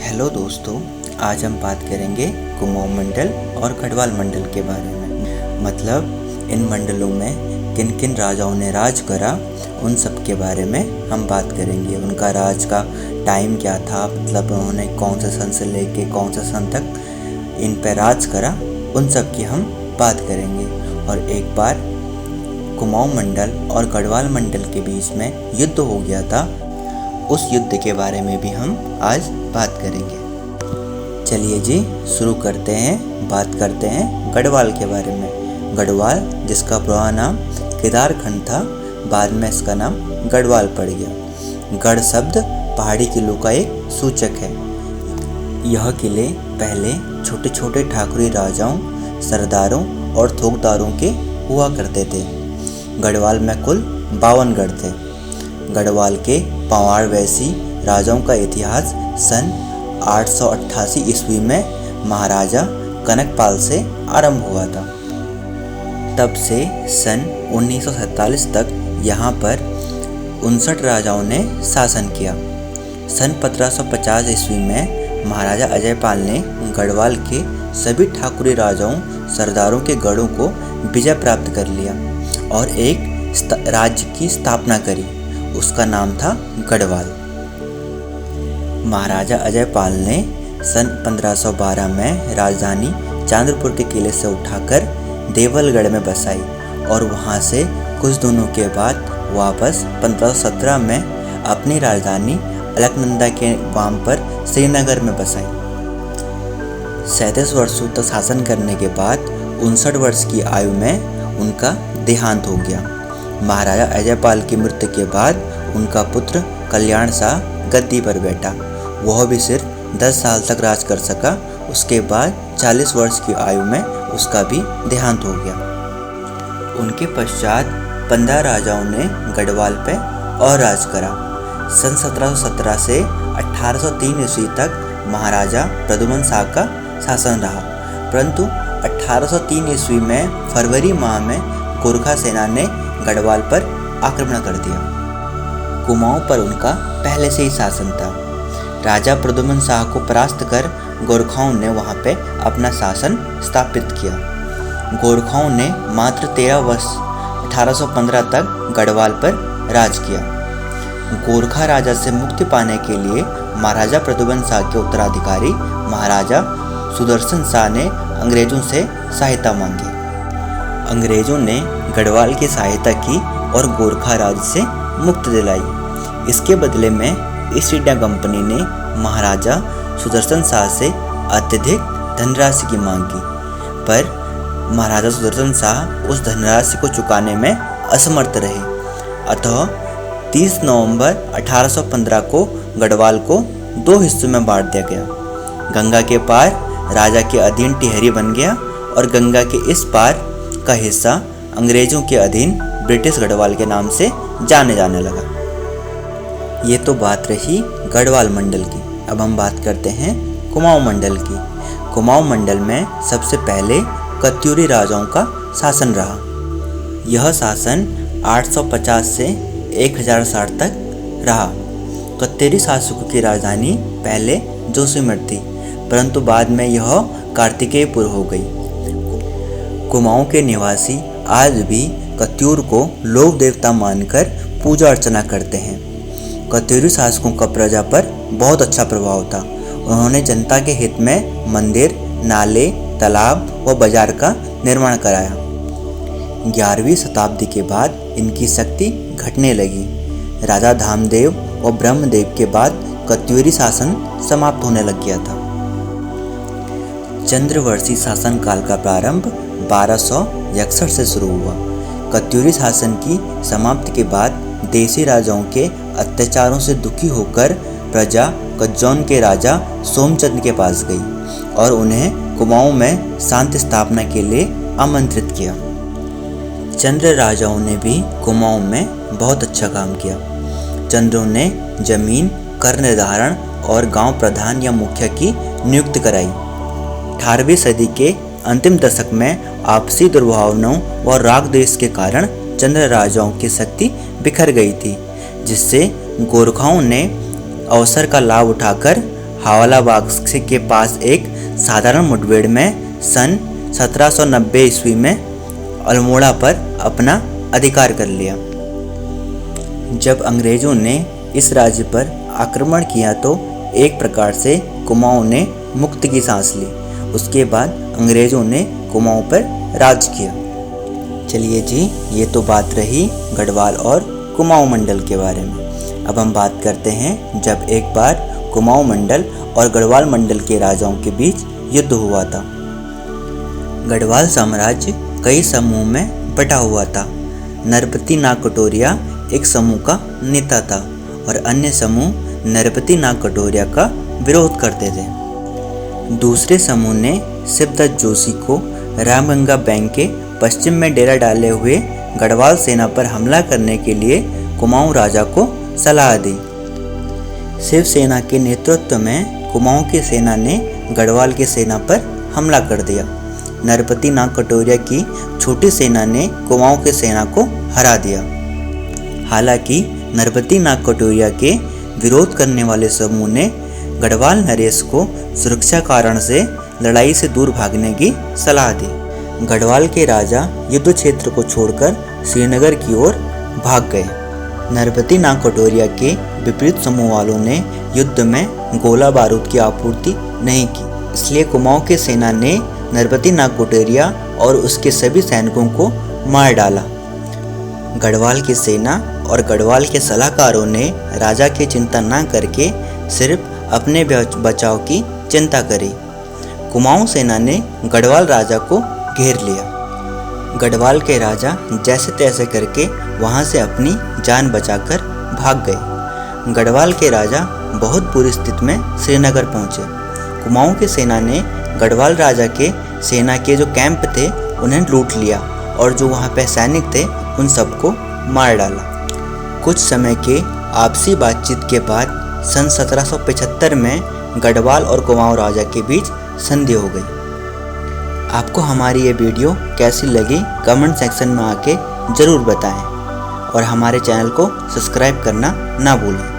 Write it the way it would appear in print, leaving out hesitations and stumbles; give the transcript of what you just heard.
Hello दोस्तों, आज हम बात करेंगे कुमाऊं मंडल और गढ़वाल मंडल के बारे में। मतलब इन मंडलों में किन किन राजाओं ने राज करा, उन सब के बारे में हम बात करेंगे। उनका राज का टाइम क्या था, मतलब उन्होंने कौन से सन से लेके कौन से सन तक इन पर राज करा, उन सब की हम बात करेंगे। और एक बार कुमाऊं मंडल और गढ़वाल मंडल के बीच में युद्ध हो गया था, उस युद्ध के बारे में भी हम आज बात करेंगे। चलिए जी, शुरू करते हैं। बात करते हैं गढ़वाल के बारे में। गढ़वाल, जिसका पुराना नाम केदारखंड था, बाद में इसका नाम गढ़वाल पड़ गया। गढ़ शब्द पहाड़ी किलों का एक सूचक है। यह किले पहले छोटे छोटे ठाकुरी राजाओं, सरदारों और थोकदारों के हुआ करते थे। गढ़वाल में कुल 52 गढ़ थे। गढ़वाल के पंवाड़ वैसी राजाओं का इतिहास सन 888 ईस्वी में महाराजा कनकपाल से आरंभ हुआ था। तब से सन 1947 तक यहाँ पर 59 राजाओं ने शासन किया। सन 1550 ईस्वी में महाराजा अजयपाल ने गढ़वाल के सभी ठाकुरी राजाओं, सरदारों के गढ़ों को विजय प्राप्त कर लिया और एक राज्य की स्थापना करी। उसका नाम था गढ़वाल। महाराजा अजयपाल ने सन 1512 में राजधानी चांद्रपुर के किले से उठाकर देवलगढ़ में बसाई और वहां से कुछ दिनों के बाद वापस 1517 में अपनी राजधानी अलकनंदा के वाम पर श्रीनगर में बसाई। 37 वर्षों तक शासन करने के बाद 59 वर्ष की आयु में उनका देहांत हो गया। महाराजा अजयपाल की मृत्यु के बाद उनका पुत्र कल्याण शाह गद्दी पर बैठा। वह भी सिर्फ 10 साल तक राज कर सका। उसके बाद 40 वर्ष की आयु में उसका भी देहांत हो गया। उनके पश्चात 15 राजाओं ने गढ़वाल पर और राज करा। सन 1717 से 1803 ईस्वी तक महाराजा प्रद्युम्न शाह का शासन रहा, परंतु 1803 ईस्वी में फरवरी माह में गोरखा सेना ने गढ़वाल पर आक्रमण कर दिया। कुमाऊं पर उनका पहले से ही शासन था। राजा प्रद्युम्न शाह को परास्त कर गोरखाओं ने वहां पे अपना शासन स्थापित किया। गोरखाओं ने मात्र 13 वर्ष 1815 तक गढ़वाल पर राज किया। गोरखा राजा से मुक्ति पाने के लिए महाराजा प्रद्युम्न शाह के उत्तराधिकारी महाराजा सुदर्शन शाह ने अंग्रेजों से सहायता मांगी। अंग्रेजों ने गढ़वाल की सहायता की और गोरखा राज से मुक्ति दिलाई। इसके बदले में ईस्ट इंडिया कंपनी ने महाराजा सुदर्शन शाह से अत्यधिक धनराशि की मांग की, पर महाराजा सुदर्शन शाह उस धनराशि को चुकाने में असमर्थ रहे। अतः 30 नवंबर 1815 को गढ़वाल को 2 हिस्सों में बांट दिया गया। गंगा के पार राजा के अधीन टिहरी बन गया और गंगा के इस पार का हिस्सा अंग्रेजों के अधीन ब्रिटिश गढ़वाल के नाम से जाने लगा। ये तो बात रही गढ़वाल मंडल की। अब हम बात करते हैं कुमाऊं मंडल की। कुमाऊं मंडल में सबसे पहले कत्यूरी राजाओं का शासन रहा। यह शासन 850 से 1060 तक रहा। कत्यूरी शासकों की राजधानी पहले जोशीमठ थी, परंतु बाद में यह कार्तिकेयपुर हो गई। कुमाऊं के निवासी आज भी कत्यूर को लोक देवता मानकर पूजा अर्चना करते हैं। कत्यूरी शासकों का प्रजा पर बहुत अच्छा प्रभाव था। उन्होंने जनता के हित में मंदिर, नाले, तालाब व बाजार का निर्माण कराया। 11वीं शताब्दी के बाद इनकी शक्ति घटने लगी। राजा धामदेव व ब्रह्मदेव के बाद कत्यूरी शासन समाप्त होने लग गया था। चंद्रवंशी शासन काल का प्रारंभ 1261 से शुरू हुआ। कत्यूरी शासन की समाप्ति के बाद देशी राजाओं के अत्याचारों से दुखी होकर प्रजा कज्जौन के राजा सोमचंद के पास गई और उन्हें कुमाऊं में शांति स्थापना के लिए आमंत्रित किया। चंद्र राजाओं ने भी कुमाऊं में बहुत अच्छा काम किया। चंद्रों ने जमीन, कर निर्धारण और गांव प्रधान या मुखिया की नियुक्ति कराई। 18वीं सदी के अंतिम दशक में आपसी दुर्भावनाओं व राग द्वेष के कारण चंद्र राजाओं की शक्ति बिखर गई थी, जिससे गोरखाओं ने अवसर का लाभ उठाकर हावला बाग के पास एक साधारण मुठभेड़ में सन 1790 ईस्वी में अल्मोड़ा पर अपना अधिकार कर लिया। जब अंग्रेजों ने इस राज्य पर आक्रमण किया तो एक प्रकार से कुमाऊं ने मुक्ति की सांस ली। उसके बाद अंग्रेजों ने कुमाऊं पर राज किया। चलिए जी, ये तो बात रही गढ़वाल और कुमाऊं मंडल के बारे में। अब हम बात करते हैं जब एक बार कुमाऊं मंडल और गढ़वाल मंडल के राजाओं के बीच युद्ध हुआ था। गढ़वाल साम्राज्य कई समूह में बटा हुआ था। नरपति नाग कटोरिया एक समूह का नेता था और अन्य समूह नरपति नाग कटोरिया का विरोध करते थे। दूसरे समूह ने शिवदत्त जोशी को रामगंगा बैंक के पश्चिम में डेरा डाले हुए गढ़वाल सेना पर हमला करने के लिए कुमाऊं राजा को सलाह दी। शिवसेना के नेतृत्व में कुमाऊं की सेना ने गढ़वाल की सेना पर हमला कर दिया। नरपति नाग कटोरिया की छोटी सेना ने कुमाऊं की सेना को हरा दिया। हालांकि नरपति नाग कटोरिया के विरोध करने वाले समूह ने गढ़वाल नरेश को सुरक्षा कारण से लड़ाई से दूर भागने की सलाह दी। गढ़वाल के राजा युद्ध क्षेत्र को छोड़कर श्रीनगर की ओर भाग गए। नरपति नाग कटोरिया के विपरीत समूह वालों ने युद्ध में गोला बारूद की आपूर्ति नहीं की, इसलिए कुमाऊं की सेना ने नरपति नाग कटोरिया और उसके सभी सैनिकों को मार डाला। गढ़वाल की सेना और गढ़वाल के सलाहकारों ने राजा की चिंता न करके सिर्फ अपने बचाव की चिंता करी। कुमाऊं सेना ने गढ़वाल राजा को घेर लिया। गढ़वाल के राजा जैसे तैसे करके वहां से अपनी जान बचाकर भाग गए। गढ़वाल के राजा बहुत बुरी स्थिति में श्रीनगर पहुंचे। कुमाऊं की सेना ने गढ़वाल राजा के सेना के जो कैंप थे उन्हें लूट लिया और जो वहां पे सैनिक थे उन सबको मार डाला। कुछ समय के आपसी बातचीत के बाद सन 1775 में गढ़वाल और कुमाऊं राजा के बीच संधि हो गई। आपको हमारी ये वीडियो कैसी लगी कमेंट सेक्शन में आके ज़रूर बताएं और हमारे चैनल को सब्सक्राइब करना ना भूलें।